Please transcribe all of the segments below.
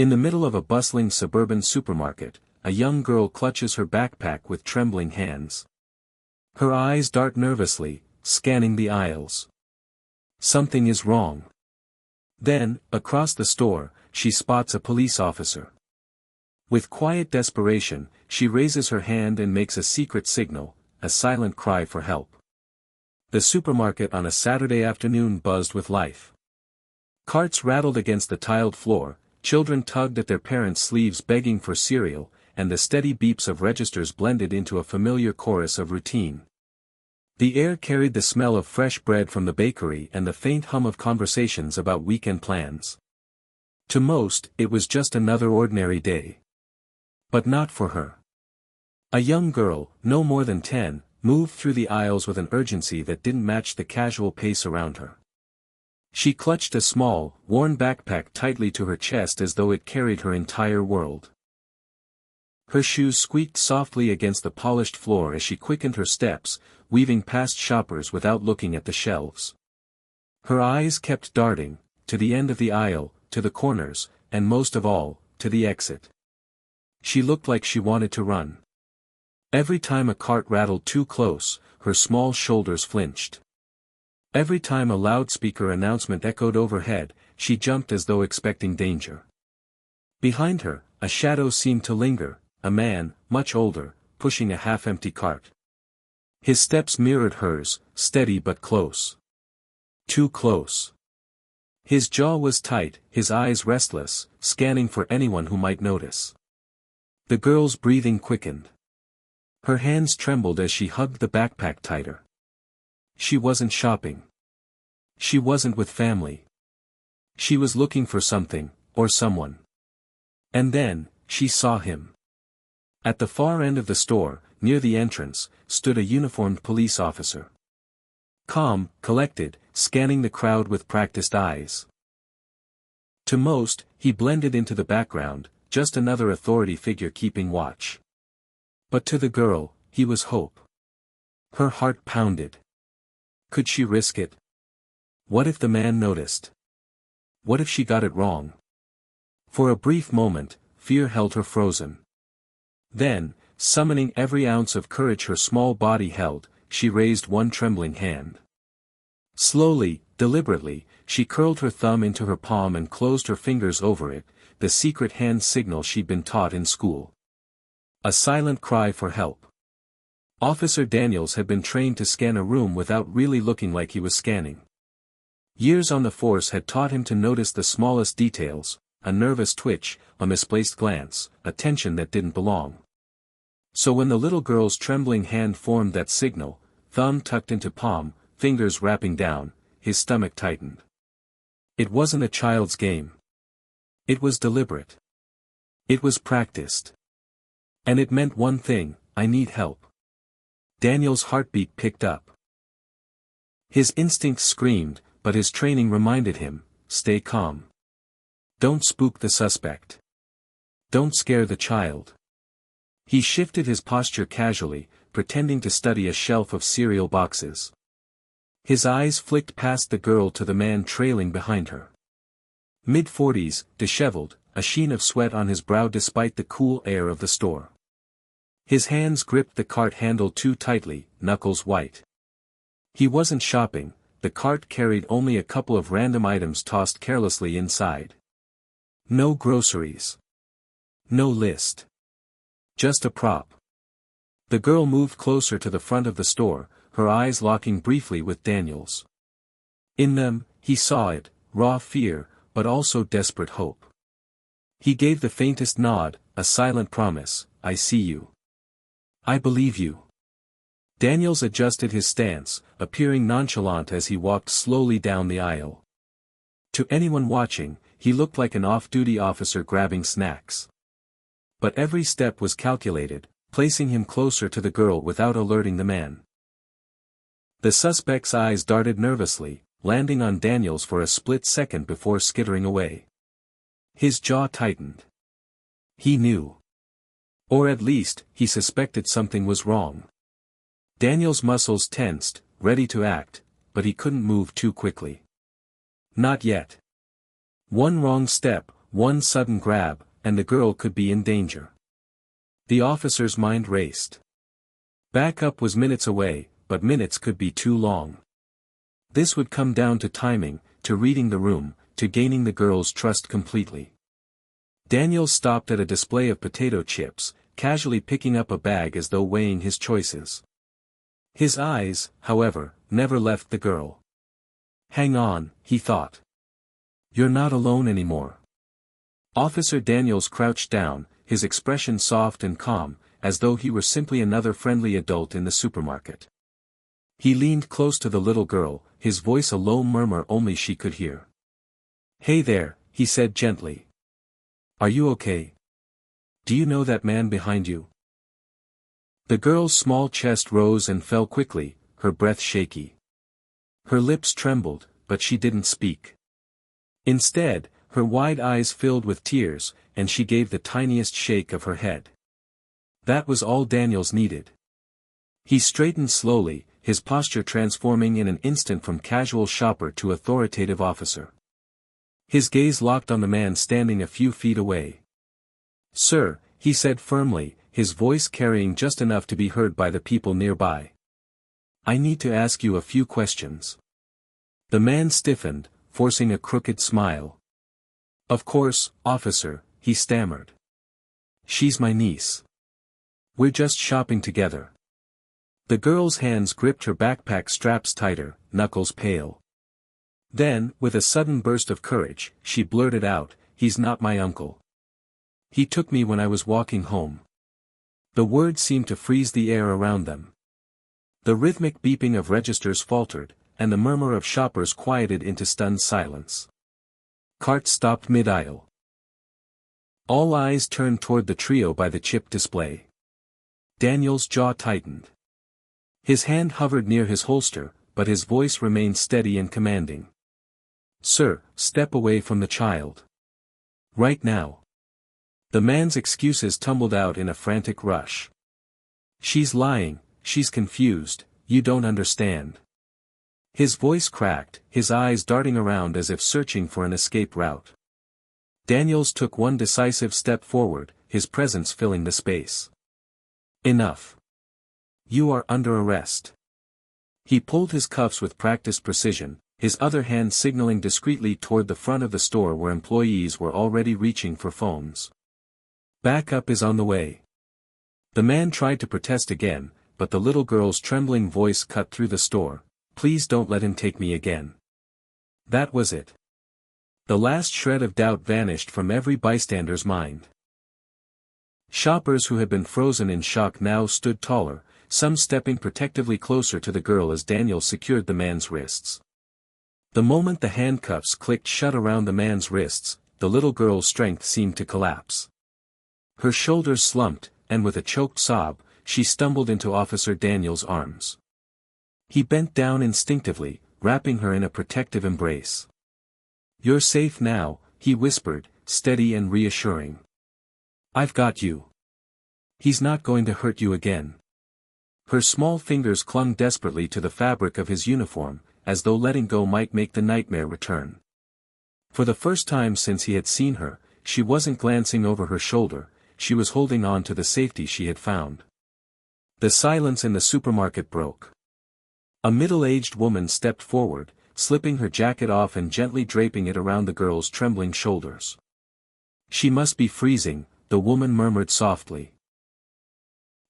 In the middle of a bustling suburban supermarket, a young girl clutches her backpack with trembling hands. Her eyes dart nervously, scanning the aisles. Something is wrong. Then, across the store, she spots a police officer. With quiet desperation, she raises her hand and makes a secret signal, a silent cry for help. The supermarket on a Saturday afternoon buzzed with life. Carts rattled against the tiled floor, children tugged at their parents' sleeves begging for cereal, and the steady beeps of registers blended into a familiar chorus of routine. The air carried the smell of fresh bread from the bakery and the faint hum of conversations about weekend plans. To most, it was just another ordinary day. But not for her. A young girl, no more than 10, moved through the aisles with an urgency that didn't match the casual pace around her. She clutched a small, worn backpack tightly to her chest as though it carried her entire world. Her shoes squeaked softly against the polished floor as she quickened her steps, weaving past shoppers without looking at the shelves. Her eyes kept darting, to the end of the aisle, to the corners, and most of all, to the exit. She looked like she wanted to run. Every time a cart rattled too close, her small shoulders flinched. Every time a loudspeaker announcement echoed overhead, she jumped as though expecting danger. Behind her, a shadow seemed to linger, a man, much older, pushing a half-empty cart. His steps mirrored hers, steady but close. Too close. His jaw was tight, his eyes restless, scanning for anyone who might notice. The girl's breathing quickened. Her hands trembled as she hugged the backpack tighter. She wasn't shopping. She wasn't with family. She was looking for something, or someone. And then, she saw him. At the far end of the store, near the entrance, stood a uniformed police officer. Calm, collected, scanning the crowd with practiced eyes. To most, he blended into the background, just another authority figure keeping watch. But to the girl, he was hope. Her heart pounded. Could she risk it? What if the man noticed? What if she got it wrong? For a brief moment, fear held her frozen. Then, summoning every ounce of courage her small body held, she raised one trembling hand. Slowly, deliberately, she curled her thumb into her palm and closed her fingers over it, the secret hand signal she'd been taught in school. A silent cry for help. Officer Daniels had been trained to scan a room without really looking like he was scanning. Years on the force had taught him to notice the smallest details, a nervous twitch, a misplaced glance, a tension that didn't belong. So when the little girl's trembling hand formed that signal, thumb tucked into palm, fingers wrapping down, his stomach tightened. It wasn't a child's game. It was deliberate. It was practiced. And it meant one thing: I need help. Daniel's heartbeat picked up. His instincts screamed, but his training reminded him, stay calm. Don't spook the suspect. Don't scare the child. He shifted his posture casually, pretending to study a shelf of cereal boxes. His eyes flicked past the girl to the man trailing behind her. Mid-40s, disheveled, a sheen of sweat on his brow despite the cool air of the store. His hands gripped the cart handle too tightly, knuckles white. He wasn't shopping, the cart carried only a couple of random items tossed carelessly inside. No groceries. No list. Just a prop. The girl moved closer to the front of the store, her eyes locking briefly with Daniel's. In them, he saw it, raw fear, but also desperate hope. He gave the faintest nod, a silent promise, I see you. I believe you. Daniels adjusted his stance, appearing nonchalant as he walked slowly down the aisle. To anyone watching, he looked like an off-duty officer grabbing snacks. But every step was calculated, placing him closer to the girl without alerting the man. The suspect's eyes darted nervously, landing on Daniels for a split second before skittering away. His jaw tightened. He knew. Or at least, he suspected something was wrong. Daniel's muscles tensed, ready to act, but he couldn't move too quickly. Not yet. One wrong step, one sudden grab, and the girl could be in danger. The officer's mind raced. Backup was minutes away, but minutes could be too long. This would come down to timing, to reading the room, to gaining the girl's trust completely. Daniels stopped at a display of potato chips, casually picking up a bag as though weighing his choices. His eyes, however, never left the girl. Hang on, he thought. You're not alone anymore. Officer Daniels crouched down, his expression soft and calm, as though he were simply another friendly adult in the supermarket. He leaned close to the little girl, his voice a low murmur only she could hear. Hey there, he said gently. Are you okay? Do you know that man behind you? The girl's small chest rose and fell quickly, her breath shaky. Her lips trembled, but she didn't speak. Instead, her wide eyes filled with tears, and she gave the tiniest shake of her head. That was all Daniels needed. He straightened slowly, his posture transforming in an instant from casual shopper to authoritative officer. His gaze locked on the man standing a few feet away. Sir, he said firmly, his voice carrying just enough to be heard by the people nearby. I need to ask you a few questions. The man stiffened, forcing a crooked smile. Of course, officer, he stammered. She's my niece. We're just shopping together. The girl's hands gripped her backpack straps tighter, knuckles pale. Then, with a sudden burst of courage, she blurted out, he's not my uncle. He took me when I was walking home. The words seemed to freeze the air around them. The rhythmic beeping of registers faltered, and the murmur of shoppers quieted into stunned silence. Cart stopped mid-aisle. All eyes turned toward the trio by the chip display. Daniel's jaw tightened. His hand hovered near his holster, but his voice remained steady and commanding. Sir, step away from the child. Right now. The man's excuses tumbled out in a frantic rush. She's lying, she's confused, you don't understand. His voice cracked, his eyes darting around as if searching for an escape route. Daniels took one decisive step forward, his presence filling the space. Enough. You are under arrest. He pulled his cuffs with practiced precision, his other hand signaling discreetly toward the front of the store where employees were already reaching for phones. Backup is on the way. The man tried to protest again, but the little girl's trembling voice cut through the store. Please don't let him take me again. That was it. The last shred of doubt vanished from every bystander's mind. Shoppers who had been frozen in shock now stood taller, some stepping protectively closer to the girl as Daniel secured the man's wrists. The moment the handcuffs clicked shut around the man's wrists, the little girl's strength seemed to collapse. Her shoulders slumped, and with a choked sob, she stumbled into Officer Daniels' arms. He bent down instinctively, wrapping her in a protective embrace. You're safe now, he whispered, steady and reassuring. I've got you. He's not going to hurt you again. Her small fingers clung desperately to the fabric of his uniform, as though letting go might make the nightmare return. For the first time since he had seen her, she wasn't glancing over her shoulder, she was holding on to the safety she had found. The silence in the supermarket broke. A middle-aged woman stepped forward, slipping her jacket off and gently draping it around the girl's trembling shoulders. She must be freezing, the woman murmured softly.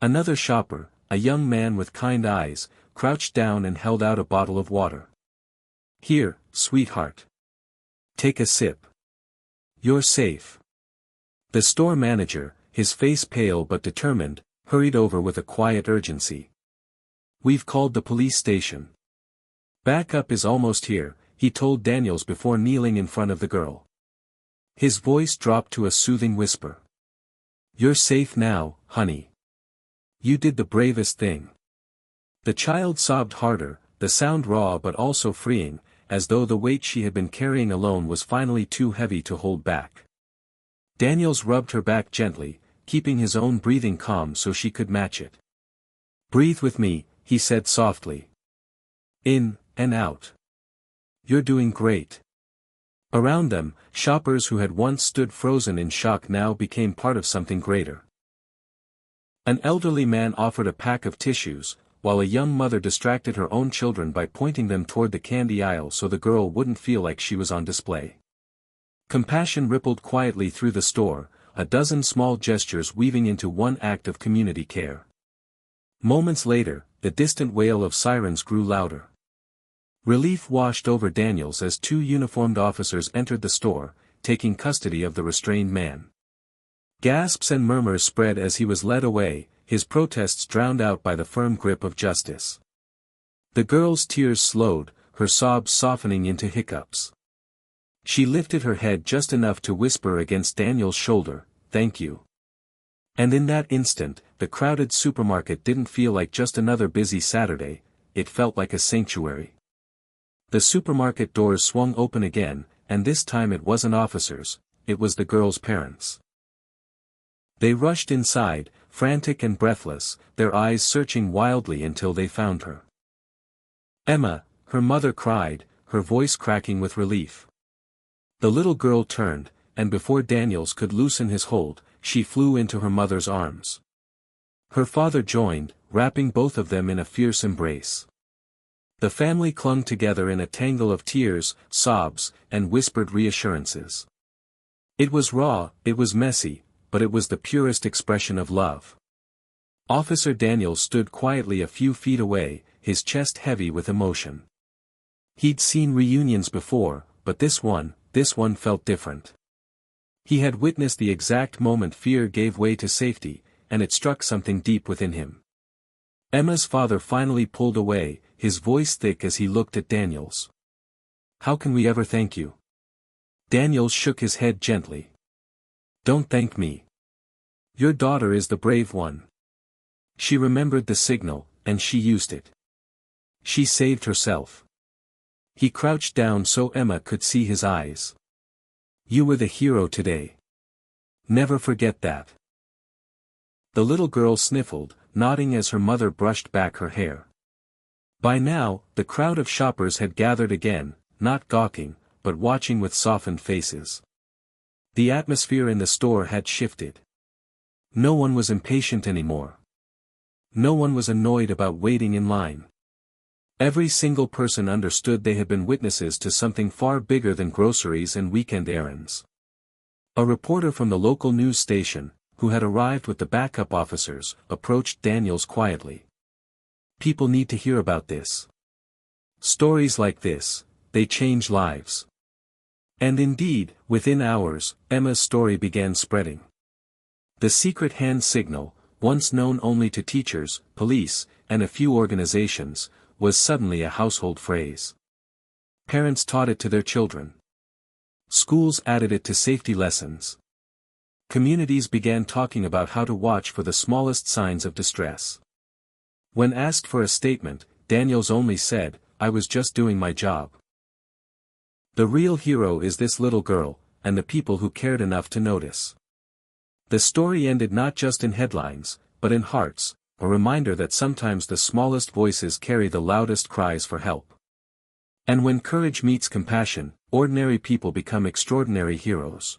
Another shopper, a young man with kind eyes, crouched down and held out a bottle of water. Here, sweetheart. Take a sip. You're safe. The store manager, his face pale but determined, hurried over with a quiet urgency. We've called the police station. Backup is almost here, he told Daniels before kneeling in front of the girl. His voice dropped to a soothing whisper. You're safe now, honey. You did the bravest thing. The child sobbed harder, the sound raw but also freeing, as though the weight she had been carrying alone was finally too heavy to hold back. Daniels rubbed her back gently, keeping his own breathing calm so she could match it. Breathe with me, he said softly. In, and out. You're doing great. Around them, shoppers who had once stood frozen in shock now became part of something greater. An elderly man offered a pack of tissues, while a young mother distracted her own children by pointing them toward the candy aisle so the girl wouldn't feel like she was on display. Compassion rippled quietly through the store, a dozen small gestures weaving into one act of community care. Moments later, the distant wail of sirens grew louder. Relief washed over Daniels as two uniformed officers entered the store, taking custody of the restrained man. Gasps and murmurs spread as he was led away, his protests drowned out by the firm grip of justice. The girl's tears slowed, her sobs softening into hiccups. She lifted her head just enough to whisper against Daniel's shoulder, "Thank you." And in that instant, the crowded supermarket didn't feel like just another busy Saturday, it felt like a sanctuary. The supermarket doors swung open again, and this time it wasn't officers, it was the girl's parents. They rushed inside, frantic and breathless, their eyes searching wildly until they found her. "Emma," her mother cried, her voice cracking with relief. The little girl turned, and before Daniels could loosen his hold, she flew into her mother's arms. Her father joined, wrapping both of them in a fierce embrace. The family clung together in a tangle of tears, sobs, and whispered reassurances. It was raw, it was messy, but it was the purest expression of love. Officer Daniels stood quietly a few feet away, his chest heavy with emotion. He'd seen reunions before, but this one felt different. He had witnessed the exact moment fear gave way to safety, and it struck something deep within him. Emma's father finally pulled away, his voice thick as he looked at Daniels. "How can we ever thank you?" Daniels shook his head gently. "Don't thank me. Your daughter is the brave one. She remembered the signal, and she used it. She saved herself." He crouched down so Emma could see his eyes. "You were the hero today. Never forget that." The little girl sniffled, nodding as her mother brushed back her hair. By now, the crowd of shoppers had gathered again, not gawking, but watching with softened faces. The atmosphere in the store had shifted. No one was impatient anymore. No one was annoyed about waiting in line. Every single person understood they had been witnesses to something far bigger than groceries and weekend errands. A reporter from the local news station, who had arrived with the backup officers, approached Daniels quietly. "People need to hear about this. Stories like this, they change lives." And indeed, within hours, Emma's story began spreading. The secret hand signal, once known only to teachers, police, and a few organizations, was suddenly a household phrase. Parents taught it to their children. Schools added it to safety lessons. Communities began talking about how to watch for the smallest signs of distress. When asked for a statement, Daniels only said, "I was just doing my job." The real hero is this little girl, and the people who cared enough to notice. The story ended not just in headlines, but in hearts, a reminder that sometimes the smallest voices carry the loudest cries for help. And when courage meets compassion, ordinary people become extraordinary heroes.